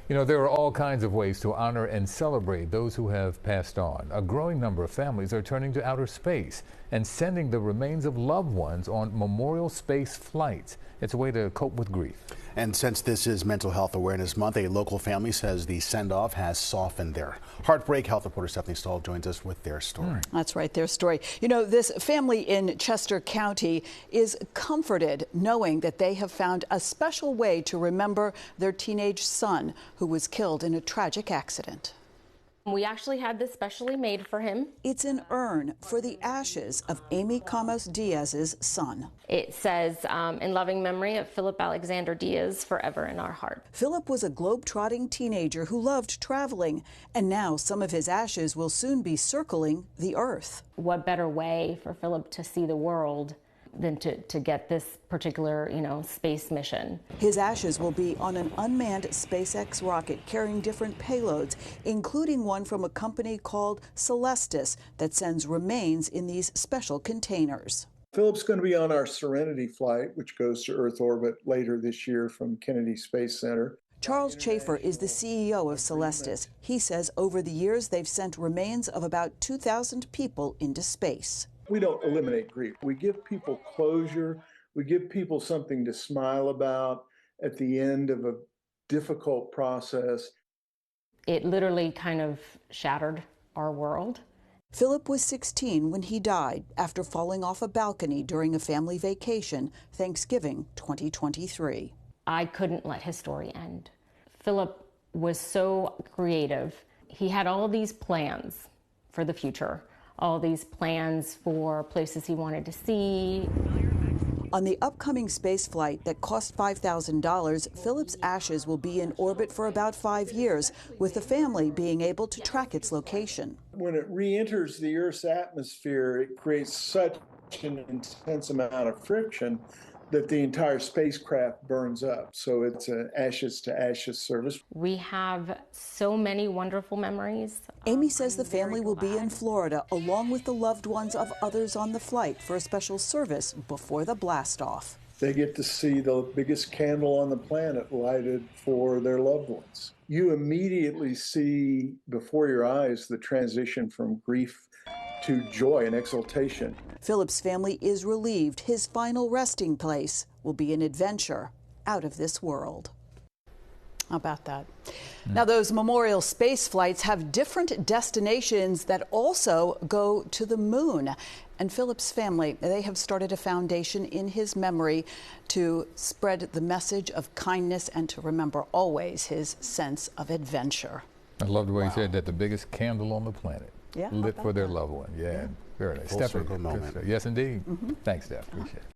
You know, there are all kinds of ways to honor and celebrate those who have passed on. A growing number of families are turning to outer space and sending the remains of loved ones on memorial space flights. It's a way to cope with grief. And since this is Mental Health Awareness Month, a local family says the send-off has softened their heartbreak. Health reporter Stephanie Stahl joins us with their story. That's right, their story. You know, this family in Chester County is comforted knowing that they have found a special way to remember their teenage son who was killed in a tragic accident. We actually had this specially made for him. It's an urn for the ashes of Amy Camos Diaz's son. It says, in loving memory of Philip Alexander Diaz, forever in our heart. Philip was a globe-trotting teenager who loved traveling, and now some of his ashes will soon be circling the Earth. What better way for Philip to see the world than to get this particular, space mission. His ashes will be on an unmanned SpaceX rocket carrying different payloads, including one from a company called Celestis that sends remains in these special containers. Philip's going to be on our Serenity flight, which goes to Earth orbit later this year from Kennedy Space Center. Charles Schaefer is the CEO of Celestis. He says over the years they've sent remains of about 2,000 people into space. We don't eliminate grief. We give people closure. We give people something to smile about at the end of a difficult process. It literally kind of shattered our world. Philip was 16 when he died after falling off a balcony during a family vacation, Thanksgiving 2023. I couldn't let his story end. Philip was so creative. He had all these plans for the future. All these plans for places he wanted to see. On the upcoming space flight that cost $5,000, Philip's ashes will be in orbit for about 5 years, with the family being able to track its location. When it re-enters the Earth's atmosphere, it creates such an intense amount of friction that the entire spacecraft burns up. So it's an ashes to ashes service. We have so many wonderful memories. Amy says the family will be in Florida along with the loved ones of others on the flight for a special service before the blast off. They get to see the biggest candle on the planet lighted for their loved ones. You immediately see before your eyes the transition from grief to joy and exultation. Philip's family is relieved his final resting place will be an adventure out of this world. How about that? Now, those memorial space flights have different destinations that also go to the moon. And Philip's family, they have started a foundation in his memory to spread the message of kindness and to remember always his sense of adventure. I love the way he said that the biggest candle on the planet. Yeah, lit for their loved one. Yeah, very nice. Full circle moment. Yes, indeed. Thanks, Steph. Appreciate it.